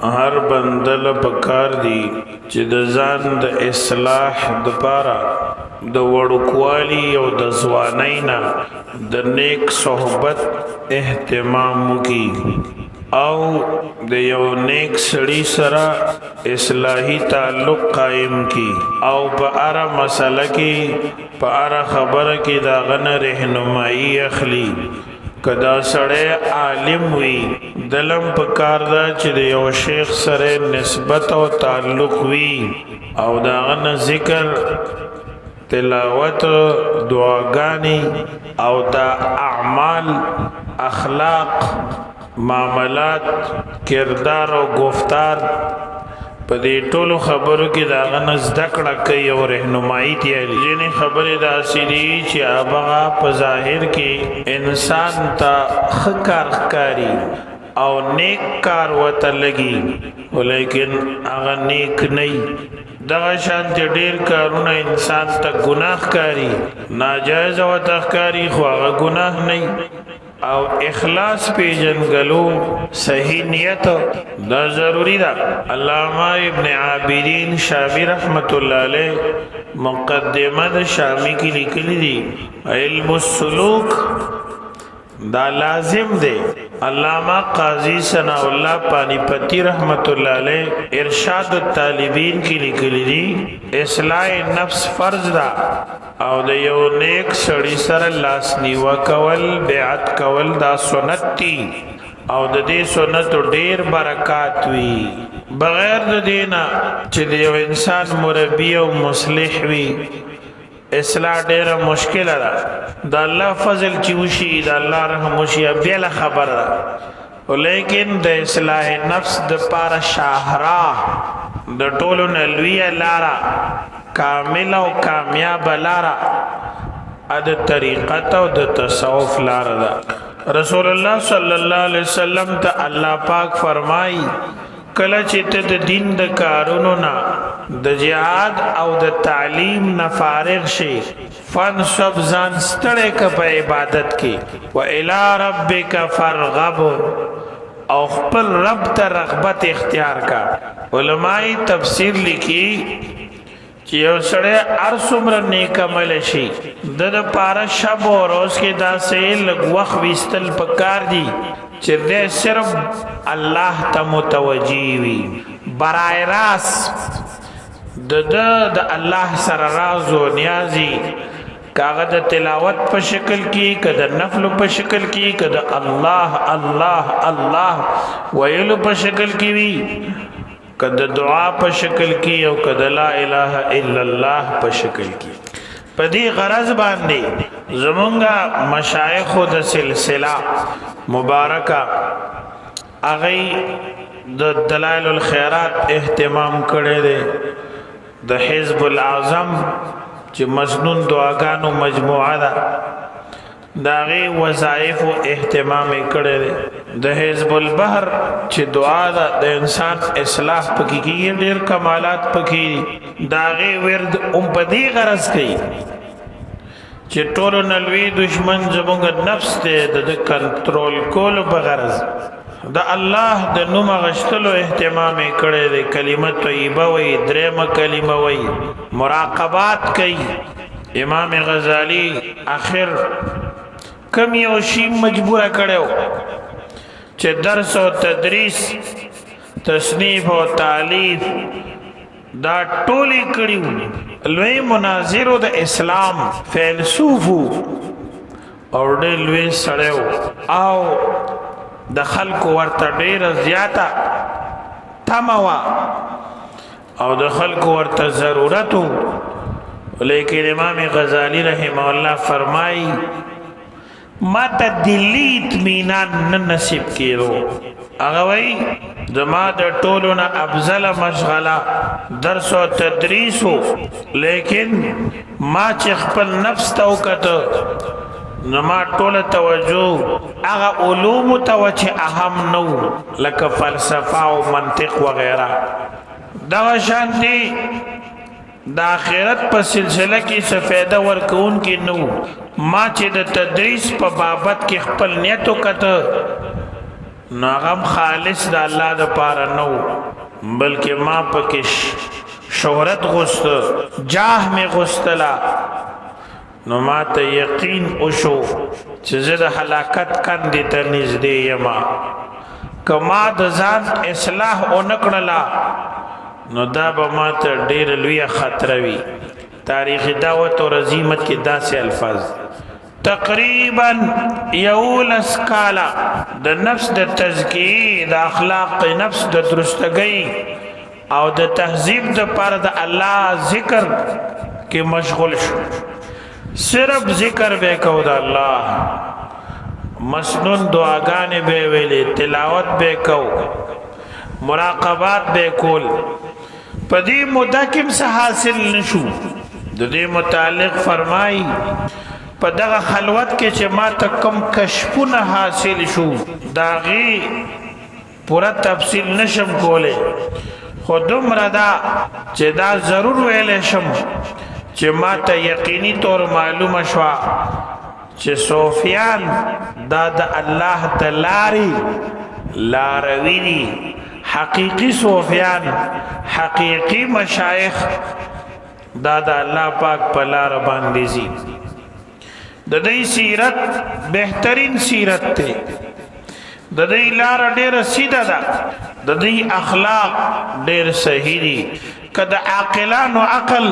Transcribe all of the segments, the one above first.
هر بندل پکار دی چې د ځان د اصلاح د پاره د وړوکوالي او د ځوانۍ نه د نیک صحبت اهتمام وکړي او د یو نیک سړي سره اصلاحي تعلق قائم کی او په اړه مسله کې په اړه خبره کې دا غنه رهنمایي اخلي کدا سړی عالم وي دلم په کار دا چې د یو شیخ سره نسبت او تعلق وي او دا غنه ذکر تلاوت دعاګانی او دا اعمال اخلاق معاملات کردار او گفتار په دې ټولو خبرو کې دا غنځ دکړه کوي او رهنمایي دی ځینې خبرې دا سړي چې هغه په ظاهر کې انسان ته خکار ښکاري او نیک کار وته لګي ولیکن هغه نیک نه دغه شان ډېر کارونه انسان ته ګناه ښکاري ناجایز وته ښکاري خو هغه ګناه نه او اخلاص پیجنګلو صحیح نیت دا ضروری ده علامہ ابن عابدین شامی رحمت الله علیه مقدمه د شامی کی لیکلی دی علم السلوک دا لازم دی علامہ قاضی ثناء اللہ پانی پتی رحمت اللہ علیہ ارشاد الطالبین کی لیکلی دی اصلاح نفس فرض دا او د یو نیک سړی سره لاس نیوا کول بیعت کول دا سنت دی او د دې سنت ډیر برکات وی بغیر د دینا چې د یو انسان مربی او مصلح وی اصلاح ډیر مشکل ده د الله فضل چې وشي د الله رحم وشي بیا خبر ده ولیکن د اصلاح نفس د پاره شاهراه د ټولو نلوی لارا کامل او کامیاب لارا د طریقت او د تصوف لارا ده رسول الله صلی الله علیه وسلم ته الله پاک فرمای کله چې ته د دین د کارونو نه د جهاد او د تعلیم نه فارغ شي فنصب ځان ستړی ک په عبادت کې و الی ربک فرغب او خپل رب ته رغبت اختیار کا علماء تفسیر لیکي چې یو سړی هر څومره نیک عمل شي د پاره شب او روز کې داسې لږ وخت وستل پکار دي چې دې صرف الله ته متوجي وي برای راس د الله سره راز او نیازي کاغه د تلاوت په شکل کې کده نفل په شکل کې کده الله الله الله ویلو په شکل کې وي کده دعا په شکل کې او کده لا اله الا الله په شکل کې پدې غرض باندې زمونږه مشایخ د سلسله مبارکه اغه د دلائل الخيرات اهتمام کړي دي د حزب الاعظم چې مسنون دعاګانو مجموعه ده داغه وظایف او اهتمام کړي دي د حزب البحر چې دعا ده د انسان اصلاح پکې کې ډېر کمالات پکې داغه ورد په دې غرض کوي چې ټول نلوي دشمن زموږ نفس ته د کنټرول کولو په غرض د الله د نوم غشتلو اهتمام کړي د کلمه طیبه وي درېمه کلمه وي مراقبات کوي امام غزالی اخر کم یو شی مجبور کړو چې درس او تدریس تصنیف او تالیف دا ټولی کړیو لوی مناظرو د اسلام فیلسوفو او ډېر لوی سړیو او د خلکو ورته ډېره زیاته تمه وه او د خلکو ورته ضرورت و لیکن امام غزالی رحمه الله فرمایي ما ته دلی اطمینان نه نصیب کېدو هغه وایي زما د ټولو نه افضل مشغله درس او تدریس و لیکن ما چې خپل نفس ته وکته زما ټوله توجه هغه علوم ته و چې اهم نه و لکه فلسفه او منطق وغیره دغه شان دي د آخرت په سلسله کې څه فایده ورکون کې نو ما چې د تدریس په بابت کې خپل نیت وکړه نو هغه خالص د الله د پاره نو بلکې ما پکې شهرت غوست جاه می غوستلا نو ما ته یقین وشو چې زه د هلاکت کندې ته نږدې یما کما د ځان اصلاح اونکړلا نو دا به ما ته ډېر لوی خطر وي تاریخ دعوت او رزیمت کې داسې الفاظ تقریبا یولس کالا د نفس د تزکیه د اخلاق نفس د درستګۍ او د تهذیب د پر د الله ذکر کې مشغول شو صرف ذکر به کو د الله مسنون دعاګانې به ویلې تلاوت به کو مراقبات به کول پدې موده کې څه حاصل نشو د دې متعلق فرمایي په دغه خلوت کې چې ما ته کم کشفونه حاصل شو داغي پورا تفصیل نشم کوله خودم ردا چې دا ضرور ویلې شم چې ما ته یقیني طور معلومه شو چې سفیان دا د الله د لارې لاروي دي حقیقی سفیان حقیقی مشایخ دا د الله پاک په لار باندې زی د دې سیرت بهترین سیرت ته د دې لار ډېر سیده ده د دې اخلاق ډېر صحیح دي کله عاقلانو عقل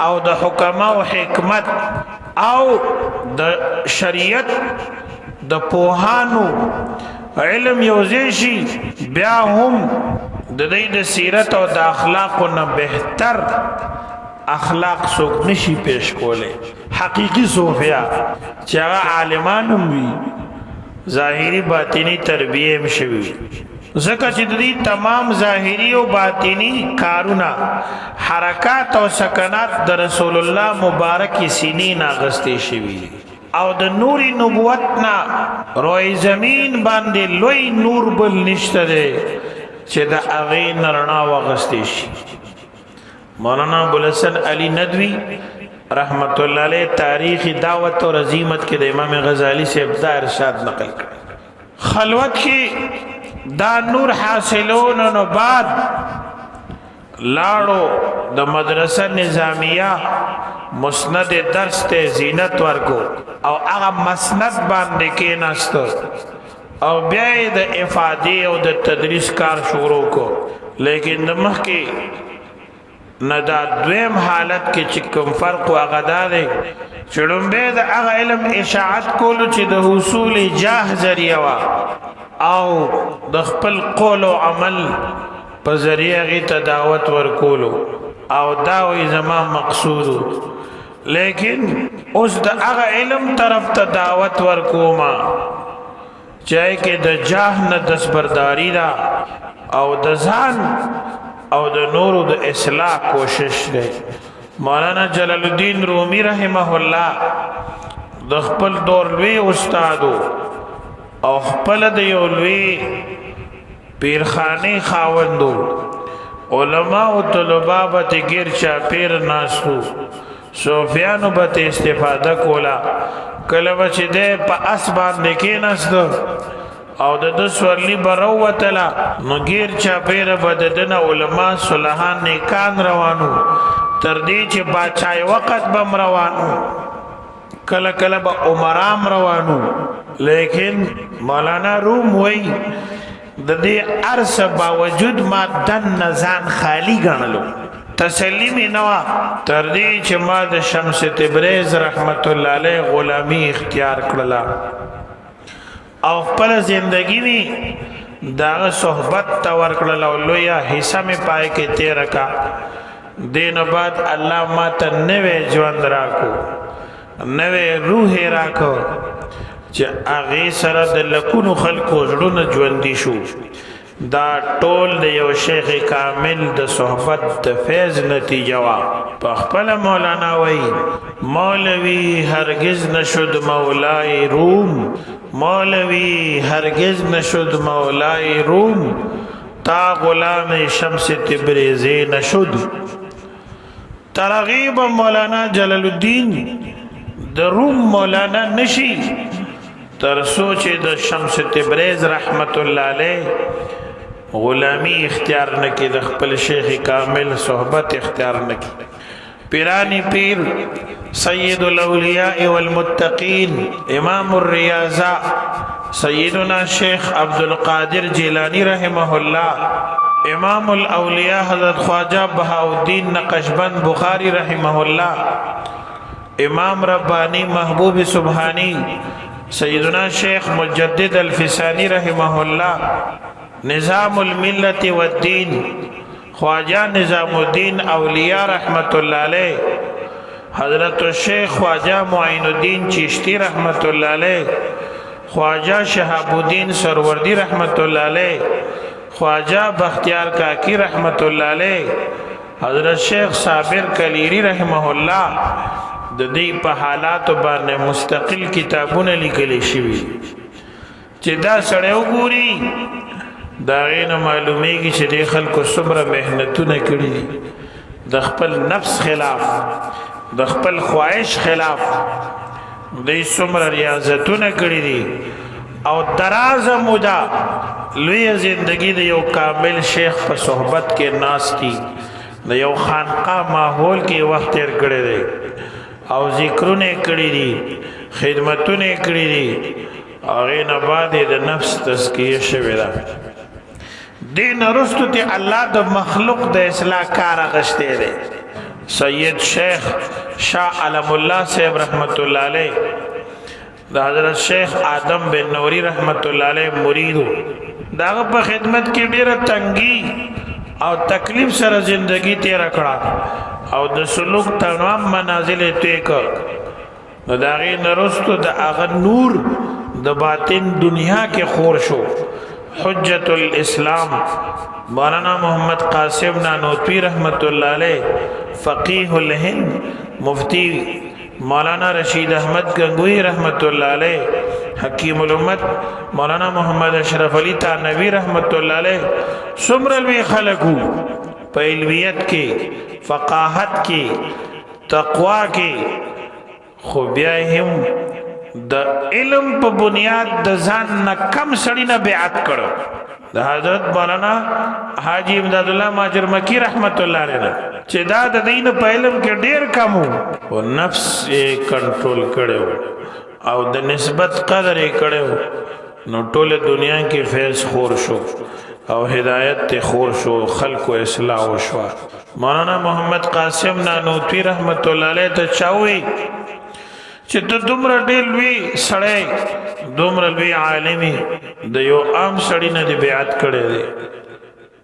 او د حکماو حکمت او د شریعت د پوهانو علم یوزیشي بیا هم د دې د سیرت او د اخلاقو نه بهتر اخلاق څوک نشي پیش کوله حقیقی صوفیا چې هغه عالمان هم وي ظاهری باطینی تربیه هم شوي ځکه چې د دې تمام ظاهری او باطینی کارونه حرکات او سکنات د رسول الله مبارک سینې ناغستې شوي او د نور نبوت نا روی زمین باندې لوی نور بل نشته ده چې د هغه نرنا وغستې شي مولانا ابوالحسن علی ندوی رحمت الله علیه تاریخ دعوت اور عظیمت کې د امام غزالی سے ابدا ارشاد نقل کړ خلوت کې دا نور حاصلون نو بعد لاړو د مدرسه نظامیه مسند درس ته زینت ورکو او هغه مسند باندې کې ناست او بیا د افاده او د تدریس کار شروع کو لیکن د مخ کې ندا دویم حالت کې چې کوم فرق واغ داري چړمبه د هغه علم اشاعت کولو چې د حصول جاه ذریعہ وا او د خپل قول او عمل په ذریعہ غي تداوت ورکولو او دا وي زما مقصود لیکن اوس د هغه علم طرف ته دعوت ورکوما چای کې د جاه نه دستبرداری دا او د ځان او د نورو د اصلاح کوشش دی مولانا جلال الدین رومی رحمه الله د خپل دور لوی استادو او خپل د یو لوی پیرخانه خاوندو علماء او طلباء به غیر چا پیر ناسو صوفیانو به استفاده کولا کله چې ده په اسبان کې نسدو او د سورلی بروتلا نو غیر چا پیر بددن علما صلحان نیکان روانو تر دې چې باچای وخت بم روانو کله کله به عمرام روانو لیکن مولانا روم وای د دې ارس باوجود ما دن نزان خالی غنلو تسلیمی نوا تر دې چې ما د شمس تبریز رحمت الله علیه غلامی اختیار کړلا او خپل زندگی می دا صحبت تا ورکړل او لوی حصہ می پای کې تیر کا دین بعد الله ما ته نوې ژوند راکو نوې روح راکو چې هغه سره د لکونو خلکو ژوند ژوندې شو دا ټول د یو شیخ کامل د صحبت د فیض نتیجه وا په خپل مولانا وای مولوی هرگز نشد مولای روم مولوی هرگز نشد مولای روم تا غلام شمس تبریزی نشد ترغیب مولانا جلال الدین د روم مولانا نشی تر سوچ د شمس تبریز رحمت الله علیه غلامی اختیار نکی د خپل شیخ کامل صحبت اختیار نکی پیرانی پیر سید الاولیاء والمتقین امام الریاضہ سیدنا شیخ عبدالقادر جیلانی رحمہ اللہ امام الاولیاء حضرت خواجہ بہاؤالدین نقشبند بخاری رحمہ اللہ امام ربانی محبوب سبحانی سیدنا شیخ مجدد الفسانی رحمہ اللہ نظام الملت والدین خواجہ نظام الدین اولیاء رحمت اللہ علیہ حضرت الشیخ خواجہ معین الدین چشتی رحمت اللہ علیہ خواجہ شہاب الدین سروردی رحمت اللہ علیہ خواجہ بختیار کاکی رحمت اللہ علیہ حضرت شیخ صابر کلیری رحمہ اللہ د دې په حالات باندې مستقل کتابونه لیکل شوي چې دا سړی وګوري دا غینه معلومیږي چې د خلکو څومره محنتونه کړي دي د خپل نفس خلاف د خپل خواهش خلاف د څومره ریاضتونه کړي دي او درازه موده لوی زندگی د یو کامل شیخ په صحبت کې ناستی د یو خانقاه ماحول کې وخت تیر کړی دی او ذکرونه کړی دي خدمتونه کړی دي هغه نه بعد د نفس تزکیه شوی ده دین رستو ته الله د مخلوق د اصلاح کار غشته دی سید شیخ شاه علم الله صاحب رحمت الله علیه د حضرت شیخ آدم بن نوری رحمت الله علیه مرید داغه په خدمت کې ډیره تنګي او تکلیف سره زندگی تیر کړه او د سلوک تمام منازل تیک نو داغی نرستو دا اغا نور د باطن دنیا کې خور شو حجت الاسلام مولانا محمد قاسم نانوتوی رحمت اللہ علیہ فقیح الہند مفتی مولانا رشید احمد گنگوی رحمت اللہ علیہ حکیم الامت مولانا محمد اشرف علی تانوی رحمت اللہ علیہ سمرلوی خلقو پا علمیت کی فقاہت کی تقوی کی خوبیاهم د علم په بنیاد د ځان نه کم سړی نه بیعت کړو د حضرت مولانا حاجی امداد الله ماجر مکی رحمت الله علیه چې دا د دین په علم کې ډیر کم او نفس یې کنټرول کړو او د نسبت قدر یې کړو نو ټول دنیا کې فیض خور شو او هدایت ته خور شو خلق و اصلاح وشو مولانا محمد قاسم نانوتوی رحمت الله علیه ته چاوي چې ته دومره ډېر لوی سړی دومره لوی عالمي د یو عام سړی نه دی بیعت کړی دی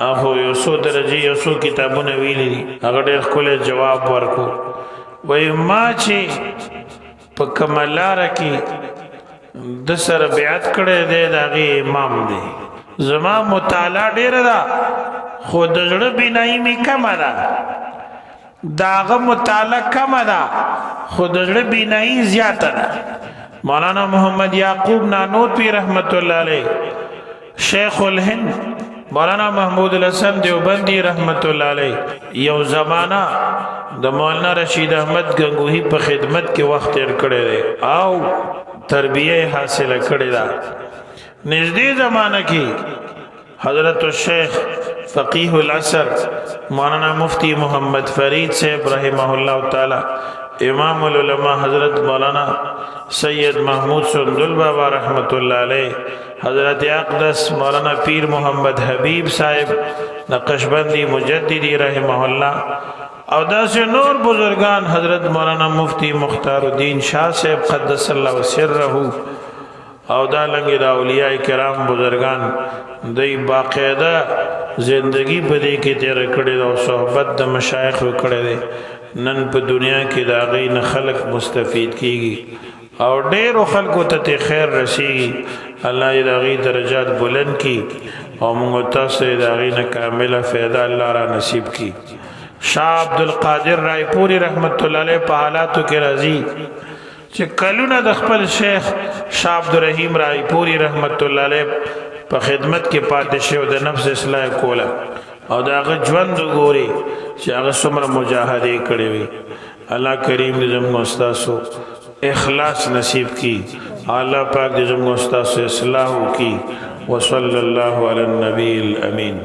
هغه یو څو درجې یو څو کتابونه ویلي دي هغه ډېر ښکلی جواب ورکو وایي ما چې په کومه لاره کې د سره بیعت کړی دی د هغې امام دی زما مطالعه ډېره ده خو د زړه بینایي مې کمه ده داغه مطالعه کم ده خود زړه بینایی زیاته ده مولانا محمد یعقوب نانوتوی رحمت الله علیه شیخ الهند مولانا محمود الحسن دیوبندی رحمت الله علیه یو زمانہ د مولانا رشید احمد گنگوہی په خدمت کې وخت تیر کړی دی او تربیه حاصله کړی ده نږدې زمانہ کې حضرت الشیخ فقیح العصر مولانا مفتی محمد فرید صاحب رحمہ اللہ تعالی امام العلماء حضرت مولانا سید محمود سندل بابا رحمت اللہ علیہ حضرت اقدس مولانا پیر محمد حبیب صاحب نقشبندی مجددی رحمہ اللہ او داس نور بزرگان حضرت مولانا مفتی مختار الدین شاہ صاحب قدس اللہ سرہ او دا لنگی دا اولیاء کرام بزرگان دی باقیدہ زندگی پدی کی تیر کڑی دا صحبت دا مشایخ کڑی دی نن په دنیا کې دا غین خلق مستفید کیږي او ډېر خلکو ته خیر رسیږي الله دې دا غي درجات بلند کی او موږ تاسو دا غین کامله فایده الله را نصیب کی شاه عبد القادر رای پوری رحمت الله علیه په حالاتو کې راضی چې کلونه د خپل شیخ شاه عبد الرحیم رای پوری رحمت الله علیه په خدمت کې پاتې شو د نفس اصلاح کوله او دا هغه ژوند ګوري چې هغه څومره مجاهدې کړې وي الله کریم دې زموږ استادو اخلاص نصیب کی الله پاک دې زموږ استاد اصلاح وکړي وصلی الله علی النبی الامین.